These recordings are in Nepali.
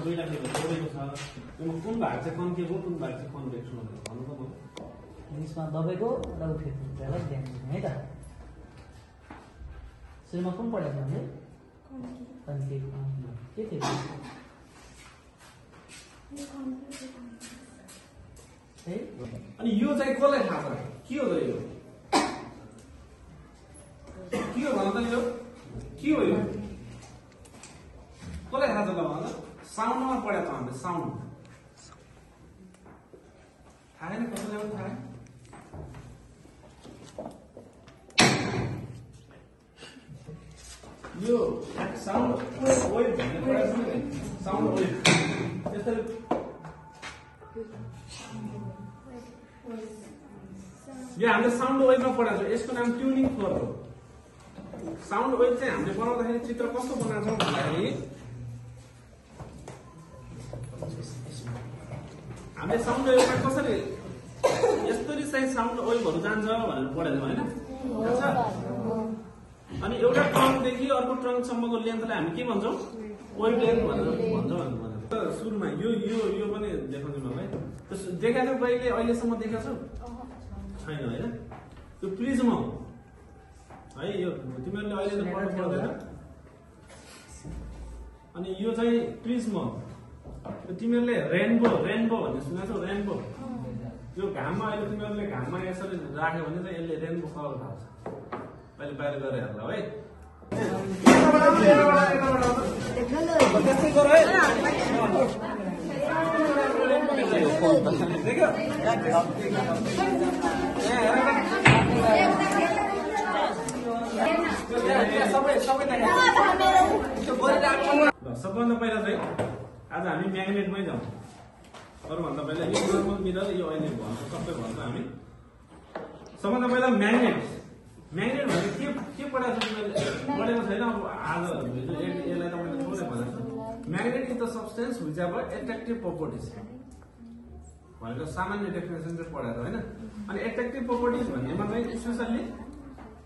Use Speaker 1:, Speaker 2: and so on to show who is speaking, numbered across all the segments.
Speaker 1: दुईटा जोडेको छ यसमा कुन भाग चाहिँ कन्केभ हो कुन भाग चाहिँ कन्भेक्स हो भनेर भन्नु त म
Speaker 2: यसमा दबाईको र उठेको कुरालाई ध्यान दिनु है त सुरुमा कुन पढेको हामीले कन्केभ के थियो
Speaker 1: अनि यो चाहिँ कसलाई थाहा छ के हो त यो के हो भन त यो के हो यो कसलाई थाहा छ ल भन त साउन्डमा पढेको छ हामीले साउन्ड थाहा छैन कसैलाई पनि थाहा यो साउन्ड वेभ भन्ने पढेको छ नि साउन्ड वेभ यसरी यो हामीले साउन्ड वेभमा पढाएको छ यसको नाम ट्युनिङ फोर्क हो साउन्ड वेभ चाहिँ हामीले बनाउँदाखेरि चित्र कस्तो बनाउँछौँ भन्दाखेरि हामीले साउन्ड वेभमा कसरी यस्तरी चाहिँ साउन्ड वेभहरू जान्छ भनेर पढेको होइन अनि एउटा ट्रङ्कदेखि अर्को ट्रङ्कसम्मको लेन्थलाई हामी के भन्छौँ वेभ लेन्थ भनेर भन्छौँ सुरुमा यो यो यो पनि देखाउँछु मलाई देखाएको कहिले अहिलेसम्म देखाएको छौ छैन होइन यो प्रिज्म हो है यो तिमीहरूले अहिले त पढ्नु पर्दैन अनि यो चाहिँ प्रिज्म हो तिमीहरूले रेनबो रेनबो भन्ने सुनेको छौ रेनबो यो घाममा अहिले तिमीहरूले घाममा यसरी राख्यो भने चाहिँ यसले रेनबो कलर खान्छ अहिले बाहिर गएर हेर्ला है त्यस्तै गर है सबभन्दा पहिला चाहिँ आज हामी म्याग्नेटमै जाउँ अरूभन्दा पहिला यो नर्मल मिरर यो अहिले भन्छ सबै भन्छ हामी सबभन्दा पहिला म्याग्नेट म्याग्नेट भने के पढाएको छ पढेको छैन अब आज यसलाई त मैले थोरै भनेको छु magnet is the substance which have attractive properties भनेको सामान्य डेफिनेसन चाहिँ पढाएको होइन अनि एट्र्याक्टिभ प्रोपर्टिज भन्नेमा चाहिँ स्पेसल्ली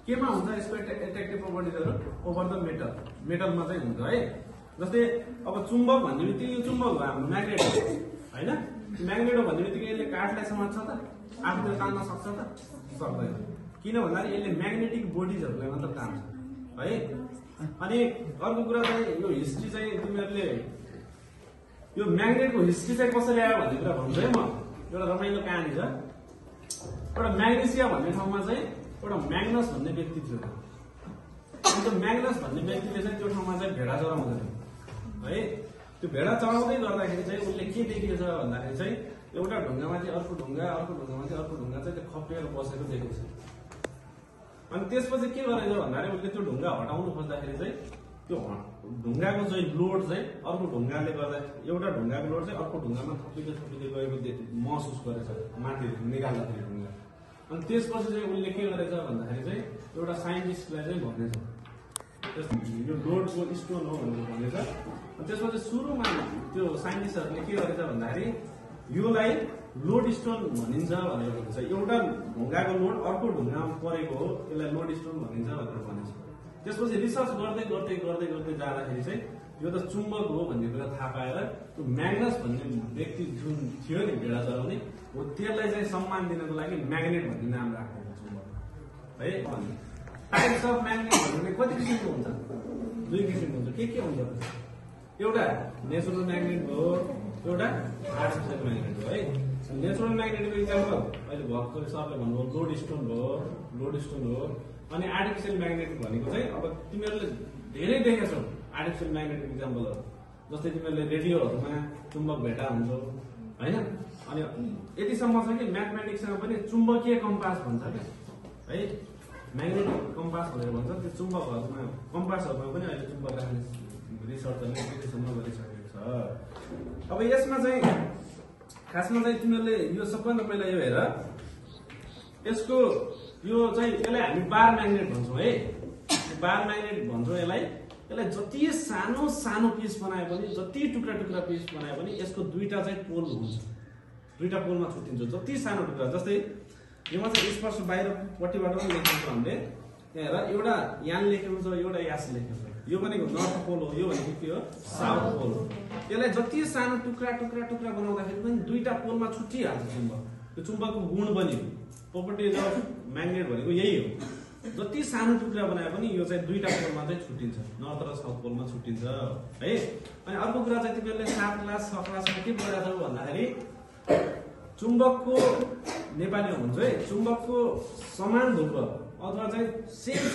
Speaker 1: केमा हुन्छ यसको एट्र्याक्टिभ प्रोपर्टिजहरू ओभर द मेटलमा चाहिँ हुन्छ है जस्तै अब चुम्बक भन्ने बित्तिकै यो चुम्बक हो हाम्रो म्याग्नेट होइन म्याग्नेट हो भन्ने बित्तिकै यसले काठलाई समात्छ त आफूले तान्न सक्छ त सक्दैन किन भन्दाखेरि यसले म्याग्नेटिक बोडिजहरूलाई मात्र तान्छ है अनि अर्को कुरा चाहिँ यो हिस्ट्री चाहिँ तिमीहरूले यो म्याग्नेटको हिस्ट्री चाहिँ कसरी आयो भन्ने कुरा भन्छु है म एउटा रमाइलो कहानी छ एउटा म्याग्नेसिया भन्ने ठाउँमा चाहिँ एउटा म्याग्नस भन्ने व्यक्ति थियो अनि त्यो म्याग्नस भन्ने व्यक्तिले चाहिँ त्यो ठाउँमा चाहिँ भेडा चराउँदै थियो है त्यो भेडा चढाउँदै गर्दाखेरि चाहिँ उसले के देखेछ भन्दाखेरि चाहिँ एउटा ढुङ्गामा चाहिँ अर्को ढुङ्गा अर्को ढुङ्गामा चाहिँ अर्को ढुङ्गा चाहिँ खप्टिएर बसेको देखेको छ अनि त्यसपछि के गरेछ भन्दाखेरि उसले त्यो ढुङ्गा हटाउनु खोज्दाखेरि चाहिँ त्यो ढुङ्गाको चाहिँ लोड चाहिँ अर्को ढुङ्गाले गर्दा एउटा ढुङ्गाको लोड चाहिँ अर्को ढुङ्गामा थपिँदै थपिँदै गएको महसुस गरेछ माथि निकाल्दाखेरि ढुङ्गा अनि त्यसपछि चाहिँ उसले के गरेछ भन्दाखेरि चाहिँ एउटा साइन्टिस्टलाई चाहिँ भनेछ यो लोडको स्टोन हो भनेर भनेछ अनि त्यसपछि सुरुमा त्यो साइन्टिस्टहरूले के गरेछ भन्दाखेरि योलाई लोड स्टोन भनिन्छ भनेर भन्छ एउटा ढुङ्गाको लोड अर्को ढुङ्गामा परेको हो यसलाई लोड स्टोन भनिन्छ भनेर भनेछ त्यसपछि रिसर्च गर्दै गर्दै गर्दै गर्दै जाँदाखेरि चाहिँ यो त चुम्बक हो भन्ने कुरा थाहा पाएर त्यो म्याग्नस भन्ने व्यक्ति जुन थियो नि भेडा चलाउने हो त्यसलाई चाहिँ सम्मान दिनको लागि म्याग्नेट भन्ने नाम राखेको चुम्बक है टाइप्स अफ म्याग्नेट भन्ने कति किसिमको हुन्छ दुई किसिमको हुन्छ के हुन्छ एउटा नेचुरल म्याग्नेट हो एउटा आर्टिफिसियल म्याग्नेट हो है नेचुरल म्याग्नेटको इक्जाम्पल अहिले भर्खर सरले भन्नुभयो लोड स्टोन हो अनि आर्टिफिसियल म्याग्नेट भनेको चाहिँ अब तिमीहरूले धेरै देखेछौ आर्टिफिसियल म्याग्नेटिक इक्जाम्पलहरू जस्तै तिमीहरूले रेडियोहरूमा चुम्बक भेटा हुन्छौ होइन अनि यतिसम्म छ कि म्याथमेटिक्समा पनि चुम्बकीय कम्पास भन्छ क्या है म्याग्नेटिक कम्पास भनेर भन्छ त्यो चुम्बकहरूमा कम्पासहरूमा पनि अहिले चुम्बक राख्ने रिसर्चहरूले त्यतिसम्म गरिसकेको छ अब यसमा चाहिँ खासमा चाहिँ तिमीहरूले यो सबभन्दा पहिला यो हेर यसको यो चाहिँ यसलाई हामी बार म्याग्नेट भन्छौँ है बार म्याग्नेट भन्छौँ यसलाई जति सानो सानो पिस बनाए पनि जति टुक्रा टुक्रा पिस बनाए पनि यसको दुईटा चाहिँ पोल हुन्छ दुईटा पोलमा छुट्टिन्छ जति सानो टुक्रा जस्तै योमा चाहिँ स्पर्श बाहिरपट्टिबाट पनि लेख्छौँ हामीले यहाँ हेर एउटा यान लेखेको छ एउटा यास लेखेको छ यो भनेको नर्थ पोल हो यो भनेको के हो साउथ पोल हो यसलाई जति सानो टुक्रा टुक्रा टुक्रा बनाउँदाखेरि पनि दुईटा पोलमा छुट्टिहाल्छ चुम्बक यो चुम्बकको गुण बन्यो प्रोपर्टिज अफ म्याग्नेट भनेको यही हो जति सानो टुक्रा बनाए पनि यो चाहिँ दुईटा पोलमा चाहिँ छुट्टिन्छ नर्थ र साउथ पोलमा छुट्टिन्छ है अनि अर्को कुरा चाहिँ तिमीहरूले 7 क्लास 6 क्लासमा के पढाएको छौ भन्दाखेरि चुम्बकको नेपालीमा हुन्छ है चुम्बकको समान ध्रुव अथवा चाहिँ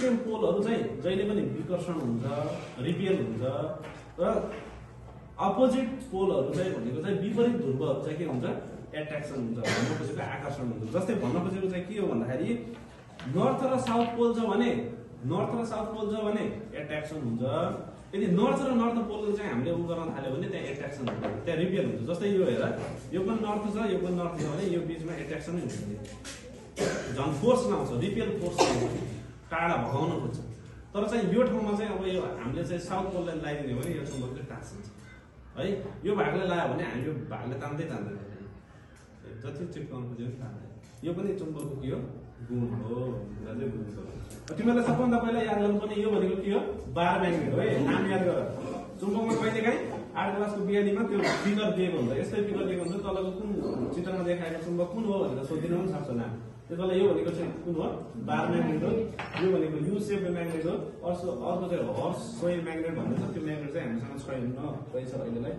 Speaker 1: सेम पोलहरू चाहिँ जहिले पनि विकर्षण हुन्छ रिपेल हुन्छ र अपोजिट पोलहरू चाहिँ भनेको चाहिँ विपरीत ध्रुवहरू चाहिँ के हुन्छ एट्र्याक्सन हुन्छ भन्न खोजेको आकर्षण हुन्छ जस्तै भन्न खोजेको चाहिँ के हो भन्दाखेरि नर्थ र साउथ पोल छ भने एट्र्याक्सन हुन्छ यदि नर्थ र नर्थ पोल चाहिँ हामीले उ गर्न थाल्यो भने त्यहाँ एट्र्याक्सन हुन्छ त्यहाँ रिपेल हुन्छ जस्तै यो हेर यो पनि नर्थ छ यो पनि नर्थ छ भने यो बीचमा एट्र्याक्सनै हुन्छ झन् फोर्स लाउँछ रिपेल फोर्स लाउँछ टाढा भगाउन खोज्छ तर चाहिँ यो ठाउँमा चाहिँ अब यो हामीले चाहिँ साउथ पोललाई लगाइदिने भने यो चुम्बक चाहिँ टाँसिन्छ है यो भागले लगायो भने हामी यो भागले तान्दै जति चिप्काउनु खोज्यो तान्दैन यो पनि चुम्बकको के हो गुण हो तिमीहरूलाई सबभन्दा पहिला याद गर्नुपर्ने यो भनेको के हो बार म्याग्नेट हो है नाम याद गर चुम्बकमा कहिलेकाहीँ 8 क्लासको बिहानीमा त्यो फिगर दिएको हुन्छ यस्तै फिगर दिएको हुन्छ तलको कुन चित्रमा देखाएको चुम्बक कुन हो भनेर सोधिदिनु पनि सक्छ नाम त्यसले यो भनेको चाहिँ कुन हो बार म्याग्नेट हो यो भनेको यु सेप म्याग्नेट हो अर्को चाहिँ हर्स सोइल म्याग्नेट भन्छ त्यो म्याग्नेट चाहिँ हामीसँग छैन रहेछ अहिलेलाई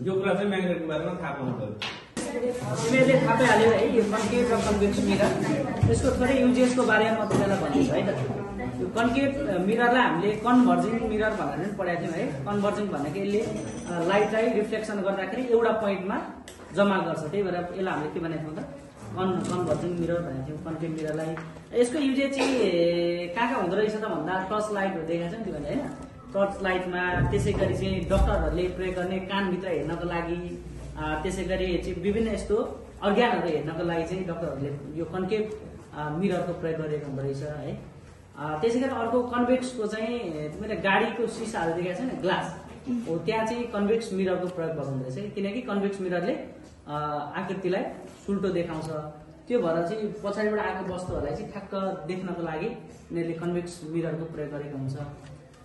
Speaker 1: यो कुरा चाहिँ म्याग्नेटको बारेमा थाहा पाउनु पर्यो
Speaker 3: तिमीहरूले थाहा पाइहाल्यो है यो कन्केभ र कन्भेक्स मिरर यसको थोरै युजेसको बारेमा म तिमीलाई भनिदिन्छु है त यो कन्केभ मिररलाई हामीले कन्भर्जिङ मिरर भनेर पनि पढाएको थियौँ है कन्भर्जिङ भनेको यसले लाइटलाई रिफ्लेक्सन गर्दाखेरि एउटा पोइन्टमा जम्मा गर्छ त्यही भएर यसलाई हामीले के भनेको थियौँ त कन्भर्जिङ मिरर भनेको थियौँ कन्केभ मिररलाई यसको युजेस चाहिँ कहाँ हुँदो रहेछ त भन्दा टर्च लाइटहरू देखाएको छ नि तिमीहरूले होइन टर्च लाइटमा त्यसै गरी चाहिँ डक्टरहरूले प्रयोग गर्ने कानभित्र हेर्नको लागि त्यसै गरी चाहिँ विभिन्न यस्तो अर्ग्यानहरू हेर्नको लागि चाहिँ डक्टरहरूले यो कन्केभ मिररको प्रयोग गरेको हुँदो रहेछ है त्यसै गरी अर्को कन्भेक्सको चाहिँ तिमीले गाडीको सिसाहरू देखाएको छ नि ग्लास हो त्यहाँ चाहिँ कन्भेक्स मिररको प्रयोग भएको हुँदो रहेछ किनकि कन्भेक्स मिररले आकृतिलाई सुल्टो देखाउँछ त्यो भएर चाहिँ पछाडिबाट आएको वस्तुहरूलाई चाहिँ ठ्याक्क देख्नको लागि यिनीहरूले कन्भेक्स मिररको प्रयोग गरेको हुन्छ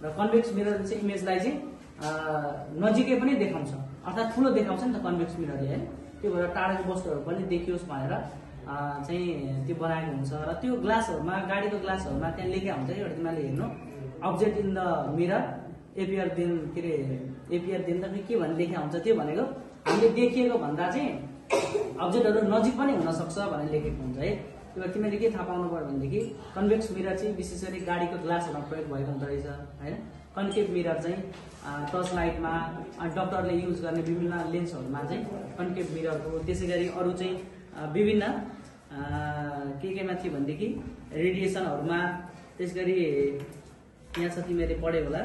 Speaker 3: र कन्भेक्स मिररले चाहिँ इमेजलाई चाहिँ नजिकै पनि देखाउँछ अर्थात् ठुलो देखाउँछ नि त कन्भेक्स मिररले है त्यो भएर टाढाको वस्तुहरू पनि देखियोस् भनेर चाहिँ त्यो बनाएको हुन्छ र त्यो ग्लासहरूमा गाडीको ग्लासहरूमा त्यहाँ लेखेको हुन्छ एउटा तिमीहरूले हेर्नु object in the mirror appear then के अरे एपियर देन त के भन्ने लेखेको हुन्छ त्यो भनेको हामीले देखिएको भन्दा चाहिँ अब्जेक्टहरू नजिक पनि हुन सक्छ भनेर लेखेको हुन्छ है त्यो भएर तिमीले के थाहा पाउनु पर्यो भनेदेखि कन्भेक्स मिरर चाहिँ विशेष गरी गाडीको ग्लासहरूमा प्रयोग भएको हुँदो रहेछ होइन कन्केभ मिरर चाहिँ टर्च लाइटमा डक्टरले युज गर्ने विभिन्न लेन्सहरूमा चाहिँ कन्केभ मिररको त्यसै गरी अरू चाहिँ विभिन्न केमा थियो भनेदेखि रेडिएसनहरूमा त्यस गरी यहाँ छ तिमीहरूले पढ्यो होला